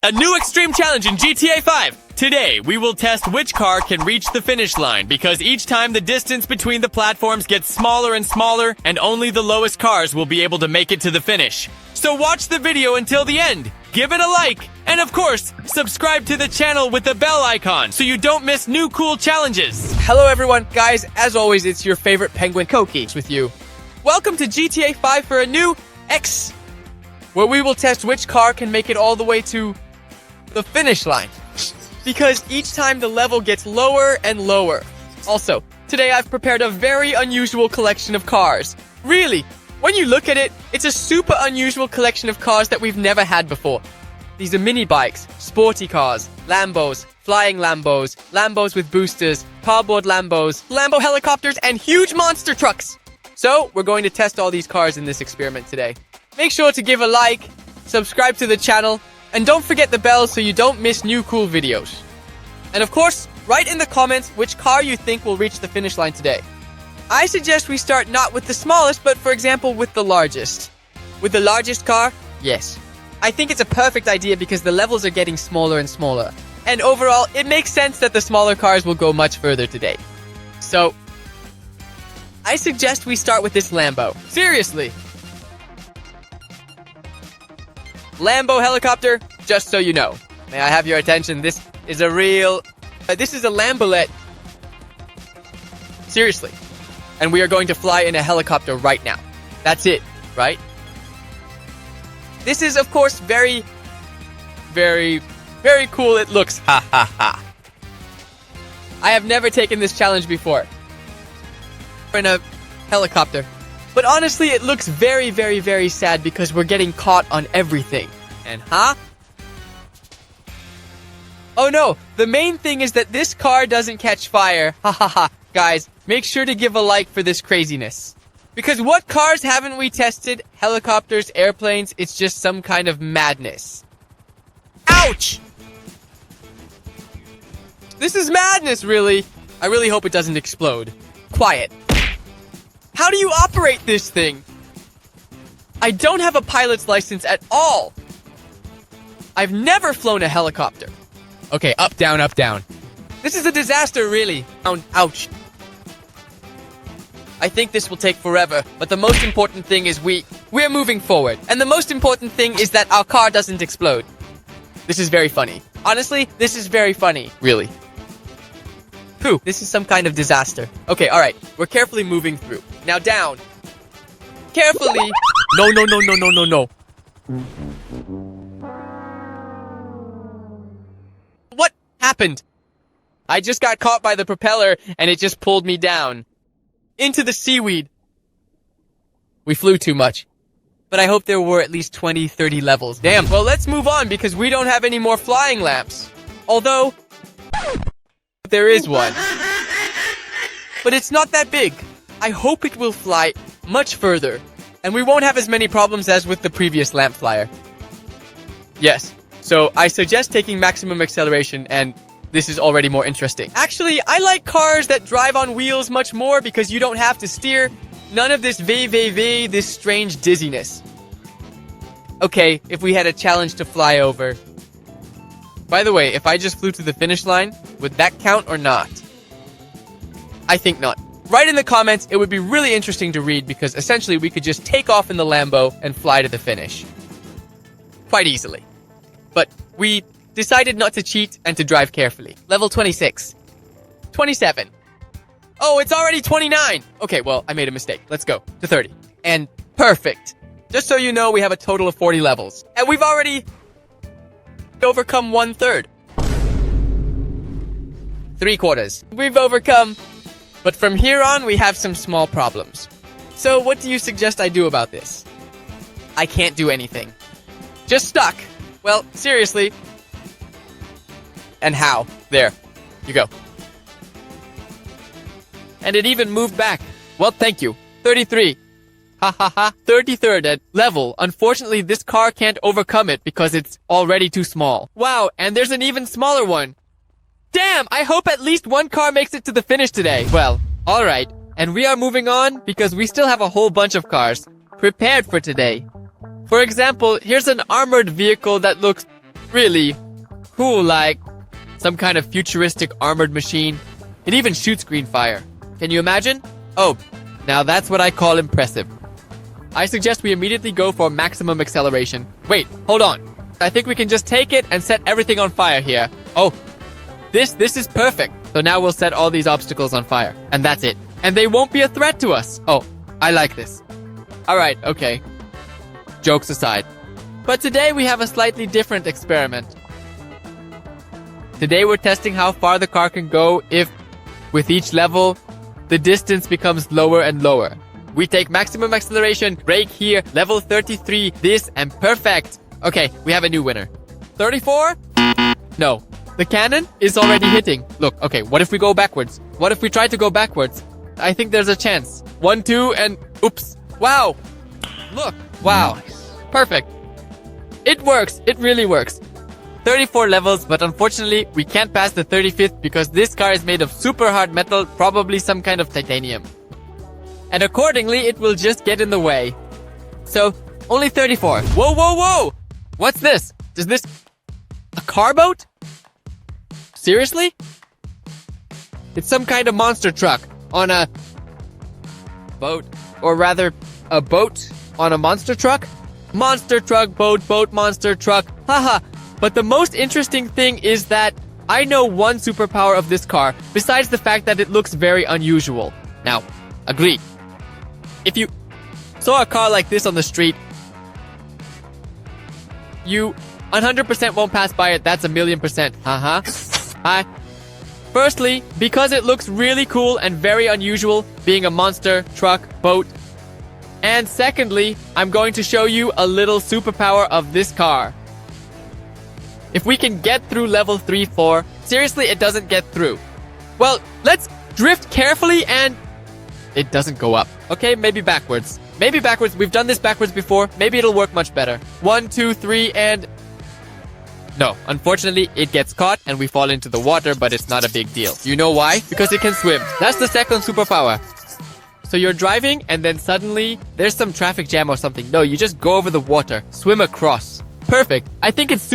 A new extreme challenge in GTA 5! Today, we will test which car can reach the finish line, because each time the distance between the platforms gets smaller and smaller, and only the lowest cars will be able to make it to the finish. So watch the video until the end, give it a like, and of course, subscribe to the channel with the bell icon so you don't miss new cool challenges. Hello everyone, guys, as always, it's your favorite penguin, Koki, with you. Welcome to GTA 5 for a new X, where we will test which car can make it all the way to the finish line, because each time the level gets lower and lower. Also, today I've prepared a very unusual collection of cars. Really, when you look at it, it's a super unusual collection of cars that we've never had before. These are mini bikes, sporty cars, Lambos, flying Lambos, Lambos with boosters, cardboard Lambos, Lambo helicopters, and huge monster trucks. So, we're going to test all these cars in this experiment today. Make sure to give a like, subscribe to the channel, and don't forget the bell so you don't miss new cool videos. And of course, write in the comments which car you think will reach the finish line today. I suggest we start not with the smallest, but for example with the largest. With the largest car? Yes. I think it's a perfect idea because the levels are getting smaller and smaller. And overall, it makes sense that the smaller cars will go much further today. So, I suggest we start with this Lambo. Seriously. Lambo helicopter, just so you know. May I have your attention? This is a real... this is a Lambolet. Seriously. And we are going to fly in a helicopter right now. That's it, right? This is, of course, very, very cool it looks. Ha ha ha. I have never taken this challenge before. In a helicopter. But honestly, it looks very sad because we're getting caught on everything. And oh no, the main thing is that this car doesn't catch fire. Ha ha ha. Guys, make sure to give a like for this craziness. Because what cars haven't we tested? Helicopters, airplanes, it's just some kind of madness. Ouch! This is madness, really. I really hope it doesn't explode. Quiet. How do you operate this thing? I don't have a pilot's license at all. I've never flown a helicopter. Okay, up, down, up, down. This is a disaster, really. Ouch. I think this will take forever, but the most important thing is we're moving forward. And the most important thing is that our car doesn't explode. This is very funny. Honestly, this is very funny. Really. Phew, this is some kind of disaster. Okay, alright. We're carefully moving through. Now down. Carefully. No. What happened? I just got caught by the propeller and it just pulled me down. Into the seaweed. We flew too much. But I hope there were at least 20-30 levels. Damn. Well, let's move on because we don't have any more flying lamps. Although... there is one. But it's not that big. I hope it will fly much further. And we won't have as many problems as with the previous lamp flyer. Yes. So I suggest taking maximum acceleration, and this is already more interesting. Actually, I like cars that drive on wheels much more because you don't have to steer. None of this this strange dizziness. Okay, if we had a challenge to fly over. By the way, if I just flew to the finish line, would that count or not? I think not. Write in the comments, it would be really interesting to read because essentially we could just take off in the Lambo and fly to the finish. Quite easily. But we decided not to cheat and to drive carefully. Level 26. 27. Oh, it's already 29! Okay, well, I made a mistake. Let's go to 30. And perfect. Just so you know, we have a total of 40 levels. And we've already... overcome 1/3. 3/4. We've overcome. But from here on, we have some small problems. So what do you suggest I do about this? I can't do anything. Just stuck. Well, seriously. And how? There. You go. And it even moved back. Well, thank you. 33. Ha ha ha. 33rd at level. Unfortunately, this car can't overcome it because it's already too small. Wow, and there's an even smaller one. Damn, I hope at least one car makes it to the finish today. Well, alright. And we are moving on because we still have a whole bunch of cars prepared for today. For example, here's an armored vehicle that looks really cool, like some kind of futuristic armored machine. It even shoots green fire. Can you imagine? Oh, now that's what I call impressive. I suggest we immediately go for maximum acceleration. Wait, hold on. I think we can just take it and set everything on fire here. Oh, this is perfect. So now we'll set all these obstacles on fire. And that's it. And they won't be a threat to us. Oh, I like this. Alright, okay. Jokes aside. But today we have a slightly different experiment. Today we're testing how far the car can go if, with each level, the distance becomes lower and lower. We take maximum acceleration, brake here, level 33, this, and perfect. Okay, we have a new winner. 34? No. The cannon is already hitting. Look, okay, what if we go backwards? What if we try to go backwards? I think there's a chance. 1, 2, and oops. Wow. Look. Wow. Nice. Perfect. It works. It really works. 34 levels, but unfortunately, we can't pass the 35th because this car is made of super hard metal, probably some kind of titanium. And accordingly, it will just get in the way. So, only 34. Whoa, whoa, whoa! What's this? Is this a car boat? Seriously? It's some kind of monster truck on a boat. Or rather, a boat on a monster truck? Monster truck, boat, monster truck. Haha. But the most interesting thing is that I know one superpower of this car, besides the fact that it looks very unusual. Now, agree. If you saw a car like this on the street, you 100% won't pass by it. That's 1,000,000%. Firstly, because it looks really cool and very unusual, being a monster truck boat. And secondly, I'm going to show you a little superpower of this car. If we can get through level 3, 4, seriously, it doesn't get through. Well, let's drift carefully and it doesn't go up. Okay, maybe backwards. Maybe backwards. We've done this backwards before. Maybe it'll work much better. 1, 2, 3, and no, unfortunately, it gets caught and we fall into the water, but it's not a big deal. You know why? Because it can swim. That's the second superpower. So you're driving and then suddenly there's some traffic jam or something. No, you just go over the water, swim across. Perfect. I think it's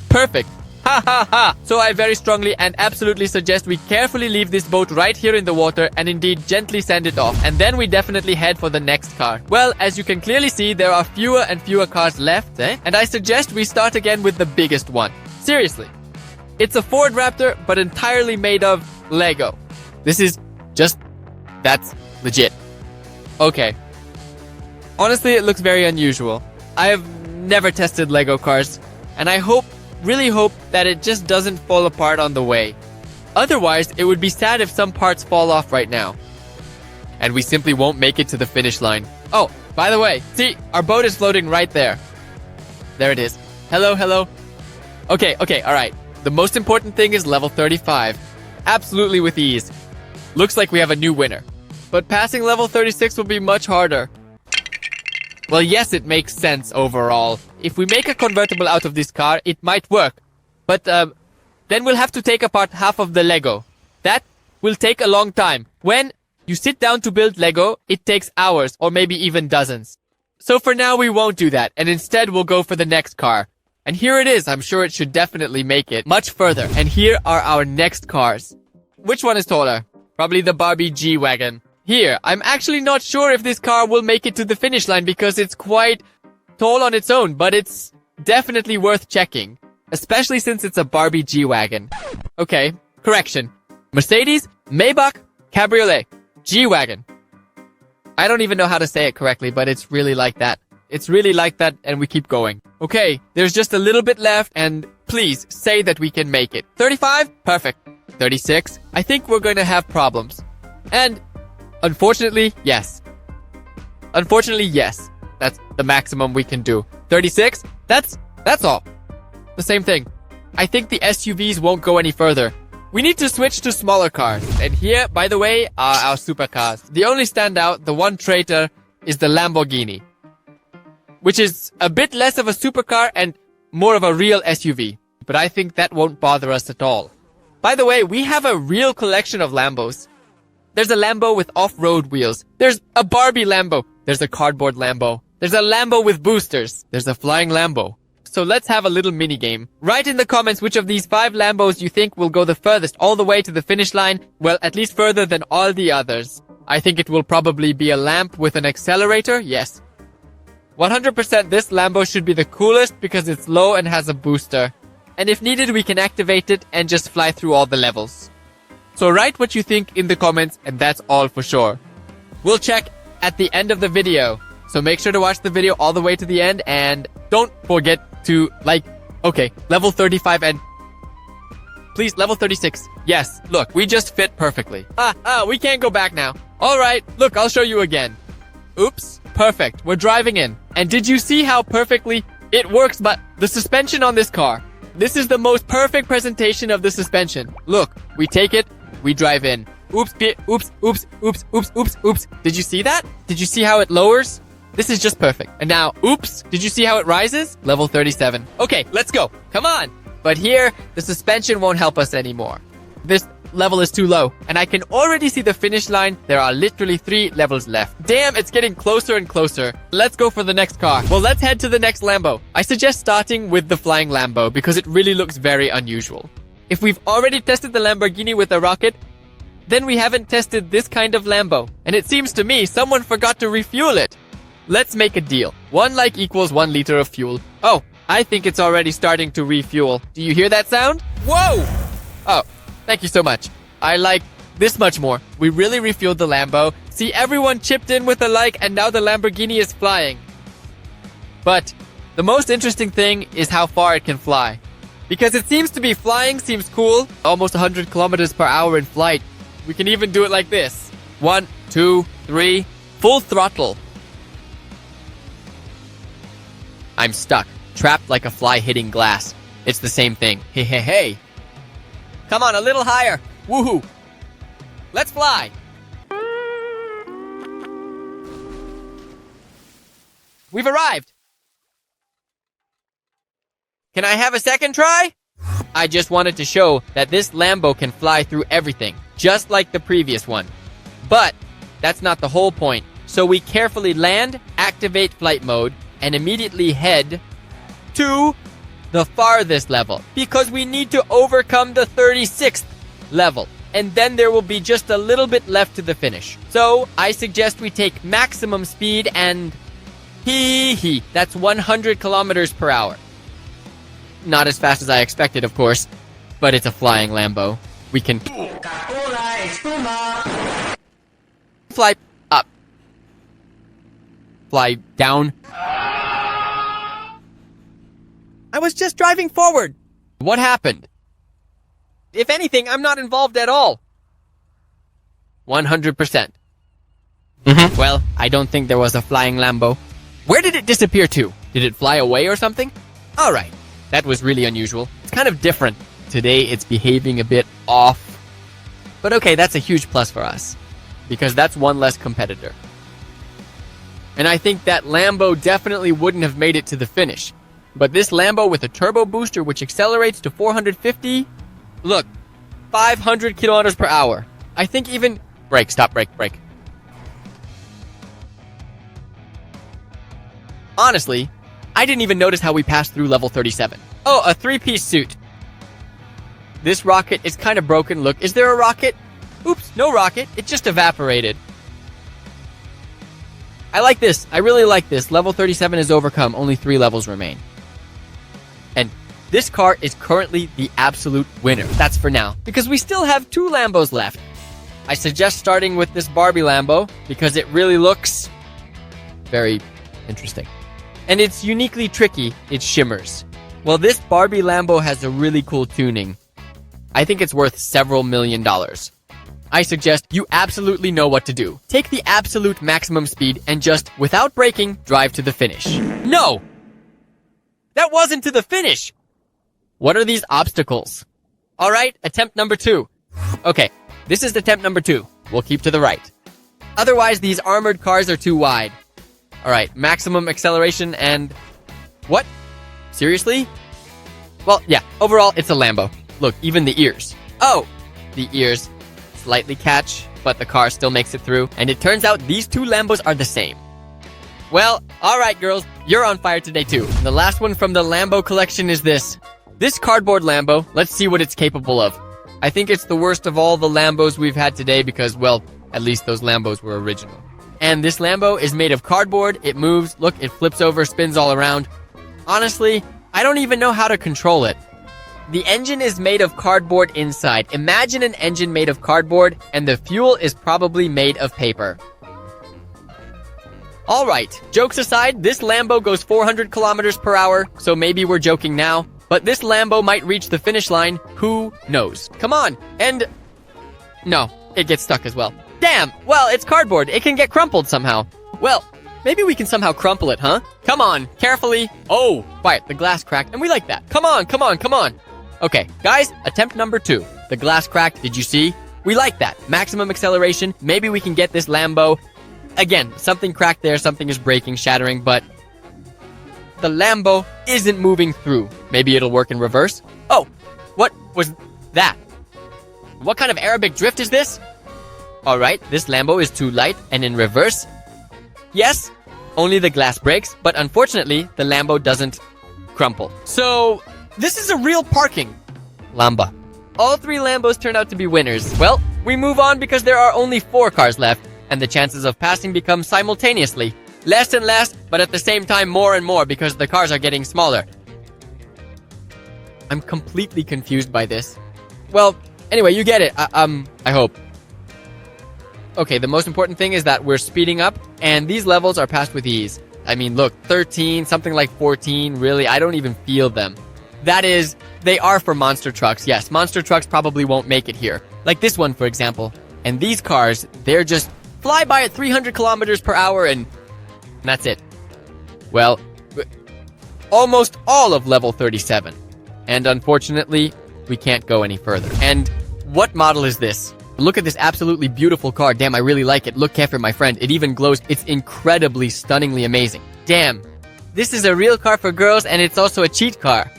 perfect. Ha ha ha. So I very strongly and absolutely suggest we carefully leave this boat right here in the water and indeed gently send it off. And then we definitely head for the next car. Well, as you can clearly see, there are fewer and fewer cars left, And I suggest we start again with the biggest one. Seriously. It's a Ford Raptor, but entirely made of Lego. This is just... that's legit. Okay. Honestly, it looks very unusual. I have never tested Lego cars, and I really hope that it just doesn't fall apart on the way. Otherwise, it would be sad if some parts fall off right now. And we simply won't make it to the finish line. Oh, by the way, see, our boat is floating right there. There it is. Hello, hello. Okay, alright. The most important thing is level 35. Absolutely with ease. Looks like we have a new winner. But passing level 36 will be much harder. Well, yes, it makes sense overall. If we make a convertible out of this car, it might work. But, then we'll have to take apart half of the Lego. That will take a long time. When you sit down to build Lego, it takes hours or maybe even dozens. So for now, we won't do that, and instead we'll go for the next car. And here it is. I'm sure it should definitely make it much further. And here are our next cars. Which one is taller? Probably the Barbie G-Wagon. Here, I'm actually not sure if this car will make it to the finish line because it's quite tall on its own, but it's definitely worth checking. Especially since it's a Barbie G-Wagon. Okay, correction. Mercedes, Maybach, Cabriolet, G-Wagon. I don't even know how to say it correctly, but it's really like that. It's really like that, and we keep going. Okay, there's just a little bit left, and please, say that we can make it. 35? Perfect. 36? I think we're going to have problems. And... unfortunately, yes. Unfortunately, yes. That's the maximum we can do. 36? That's all. The same thing. I think the SUVs won't go any further. We need to switch to smaller cars. And here, by the way, are our supercars. The only standout, the one traitor, is the Lamborghini. Which is a bit less of a supercar and more of a real SUV. But I think that won't bother us at all. By the way, we have a real collection of Lambos. There's a Lambo with off-road wheels. There's a Barbie Lambo. There's a cardboard Lambo. There's a Lambo with boosters. There's a flying Lambo. So let's have a little mini game. Write in the comments which of these 5 Lambos you think will go the furthest all the way to the finish line. Well, at least further than all the others. I think it will probably be a lamp with an accelerator. Yes. 100% this Lambo should be the coolest because it's low and has a booster. And if needed, we can activate it and just fly through all the levels. So write what you think in the comments, and that's all for sure. We'll check at the end of the video. So make sure to watch the video all the way to the end, and don't forget to okay, level 35 and please, level 36. Yes, look, we just fit perfectly. We can't go back now. Alright, look, I'll show you again. Oops, perfect, we're driving in. And did you see how perfectly it works? But the suspension on this car, this is the most perfect presentation of the suspension. Look, we take it, we drive in. Oops, oops, oops, oops, oops, oops, oops. Did you see that? Did you see how it lowers? This is just perfect. And now, oops, did you see how it rises? Level 37. Okay, let's go. Come on. But here, the suspension won't help us anymore. This level is too low, and I can already see the finish line. There are literally 3 levels left. Damn, it's getting closer and closer. Let's go for the next car. Well, let's head to the next Lambo. I suggest starting with the flying Lambo because it really looks very unusual. If we've already tested the Lamborghini with a rocket, then we haven't tested this kind of Lambo. And it seems to me someone forgot to refuel it. Let's make a deal. 1 like equals 1 liter of fuel. Oh, I think it's already starting to refuel. Do you hear that sound? Whoa! Oh, thank you so much. I like this much more. We really refueled the Lambo. See, everyone chipped in with a like, and now the Lamborghini is flying. But the most interesting thing is how far it can fly. Because it seems to be flying seems cool. Almost 100 kilometers per hour in flight. We can even do it like this. 1, 2, 3, full throttle. I'm stuck, trapped like a fly hitting glass. It's the same thing. Hey, hey, hey. Come on, a little higher. Woohoo. Let's fly. We've arrived. Can I have a second try? I just wanted to show that this Lambo can fly through everything, just like the previous one. But that's not the whole point. So we carefully land, activate flight mode, and immediately head to the farthest level because we need to overcome the 36th level, and then there will be just a little bit left to the finish. So I suggest we take maximum speed and that's 100 kilometers per hour. Not as fast as I expected, of course, but it's a flying Lambo. We can fly up, fly down. I was just driving forward. What happened? If anything, I'm not involved at all. 100%. Well, I don't think there was a flying Lambo. Where did it disappear to? Did it fly away or something? Alright, that was really unusual. It's kind of different. Today it's behaving a bit off. But okay, that's a huge plus for us. Because that's 1 less competitor. And I think that Lambo definitely wouldn't have made it to the finish. But this Lambo with a turbo booster which accelerates to 450, look, 500 kilometers per hour. I think even... Brake, stop, brake. Honestly, I didn't even notice how we passed through level 37. Oh, a 3-piece suit. This rocket is kind of broken. Look, is there a rocket? Oops, no rocket. It just evaporated. I like this. I really like this. Level 37 is overcome. Only 3 levels remain. And this car is currently the absolute winner. That's for now. Because we still have 2 Lambos left. I suggest starting with this Barbie Lambo because it really looks very interesting. And it's uniquely tricky. It shimmers. Well, this Barbie Lambo has a really cool tuning. I think it's worth several $1,000,000. I suggest you absolutely know what to do. Take the absolute maximum speed and just, without braking, drive to the finish. No! That wasn't to the finish! What are these obstacles? Alright, attempt number 2. Okay, this is attempt number 2. We'll keep to the right. Otherwise, these armored cars are too wide. Alright, maximum acceleration and... What? Seriously? Well, yeah, overall, it's a Lambo. Look, even the ears. Oh! The ears slightly catch, but the car still makes it through. And it turns out these 2 Lambos are the same. Well, alright girls, you're on fire today too. The last one from the Lambo collection is this. This cardboard Lambo, let's see what it's capable of. I think it's the worst of all the Lambos we've had today because, well, at least those Lambos were original. And this Lambo is made of cardboard, it moves, look, it flips over, spins all around. Honestly, I don't even know how to control it. The engine is made of cardboard inside. Imagine an engine made of cardboard, and the fuel is probably made of paper. Alright, jokes aside, this Lambo goes 400 kilometers per hour, so maybe we're joking now. But this Lambo might reach the finish line, who knows? Come on, and... No, it gets stuck as well. Damn, well, it's cardboard, it can get crumpled somehow. Well, maybe we can somehow crumple it, huh? Come on, carefully. Oh, quiet, the glass cracked, and we like that. Come on, come on, come on. Okay, guys, attempt number 2. The glass cracked, did you see? We like that. Maximum acceleration, maybe we can get this Lambo. Again, something cracked there, something is breaking, shattering, but the Lambo isn't moving through. Maybe it'll work in reverse? Oh, what was that? What kind of Arabic drift is this? Alright, this Lambo is too light, and in reverse? Yes, only the glass breaks, but unfortunately, the Lambo doesn't crumple. So, this is a real parking Lamba. All 3 Lambos turned out to be winners. Well, we move on because there are only 4 cars left, and the chances of passing become simultaneously. Less and less, but at the same time more and more because the cars are getting smaller. I'm completely confused by this. Well, anyway, you get it. I hope. Okay, the most important thing is that we're speeding up, and these levels are passed with ease. I mean, look, 13, something like 14, really, I don't even feel them. That is, they are for monster trucks. Yes, monster trucks probably won't make it here. Like this one, for example. And these cars, they're just fly by at 300 kilometers per hour and that's it. Well, almost all of level 37. And unfortunately, we can't go any further. And what model is this? Look at this absolutely beautiful car. Damn, I really like it. Look carefully, my friend. It even glows. It's incredibly, stunningly amazing. Damn. This is a real car for girls, and it's also a cheat car.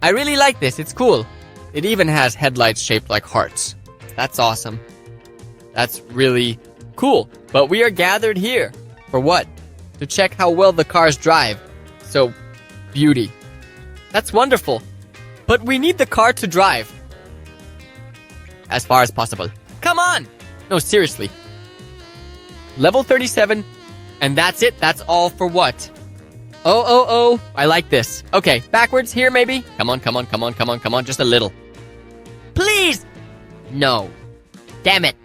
I really like this. It's cool. It even has headlights shaped like hearts. That's awesome. That's really cool. But we are gathered here. For what? To check how well the cars drive. So, beauty. That's wonderful. But we need the car to drive. As far as possible. Come on! No, seriously. Level 37, and that's it. That's all for what? Oh, I like this. Okay, backwards here maybe? Come on, come on, come on, come on, come on, just a little. Please! No. Damn it.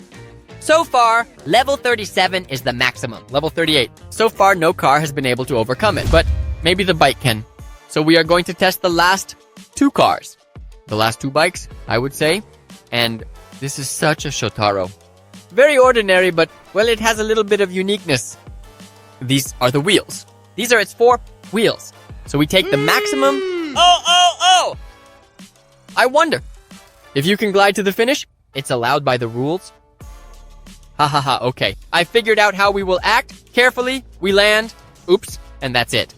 So far, level 37 is the maximum. Level 38. So far, no car has been able to overcome it, but maybe the bike can. So we are going to test the last 2 cars. The last 2 bikes, I would say. And this is such a Shotaro. Very ordinary, but, well, it has a little bit of uniqueness. These are the wheels. These are its 4 wheels. So we take the maximum... Oh! I wonder. If you can glide to the finish, it's allowed by the rules. Ha, okay. I figured out how we will act. Carefully, we land. Oops, and that's it.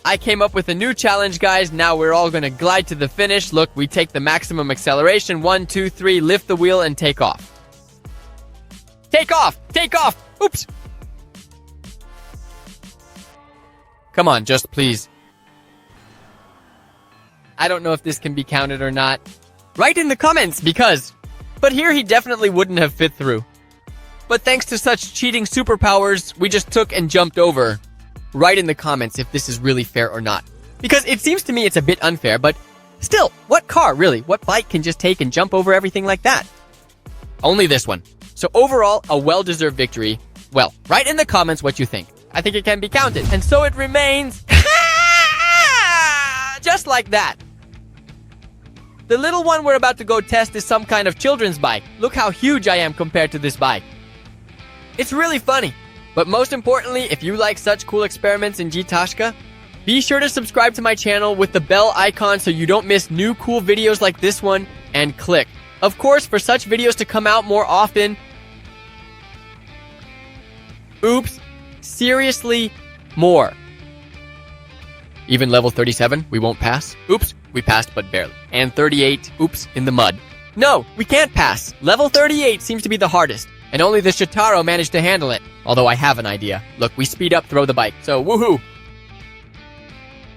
I came up with a new challenge, guys. Now we're all going to glide to the finish. Look, we take the maximum acceleration. 1, 2, 3, lift the wheel and take off. Take off! Take off! Oops! Come on, just please. I don't know if this can be counted or not. Write in the comments, because... But here he definitely wouldn't have fit through. But thanks to such cheating superpowers, we just took and jumped over. Write in the comments if this is really fair or not. Because it seems to me it's a bit unfair, but still, what car, really? What bike can just take and jump over everything like that? Only this one. So overall, a well-deserved victory. Well, write in the comments what you think. I think it can be counted. And so it remains... Just like that. The little one we're about to go test is some kind of children's bike. Look how huge I am compared to this bike. It's really funny. But most importantly, if you like such cool experiments in Gtashka, be sure to subscribe to my channel with the bell icon so you don't miss new cool videos like this one, and click. Of course, for such videos to come out more often... Oops. Seriously, more. Even level 37, we won't pass. Oops, we passed but barely. And 38, oops, in the mud. No, we can't pass. Level 38 seems to be the hardest. and only the Shitaro managed to handle it. Although I have an idea. Look, we speed up, throw the bike. So, woohoo!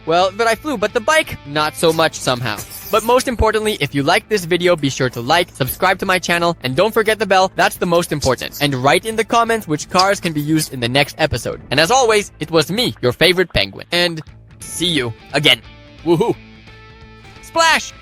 Well, but I flew, but the bike, not so much somehow. But most importantly, if you liked this video, be sure to like, subscribe to my channel, and don't forget the bell, that's the most important. And write in the comments which cars can be used in the next episode. And as always, it was me, your favorite penguin. And see you again. Woohoo! Splash!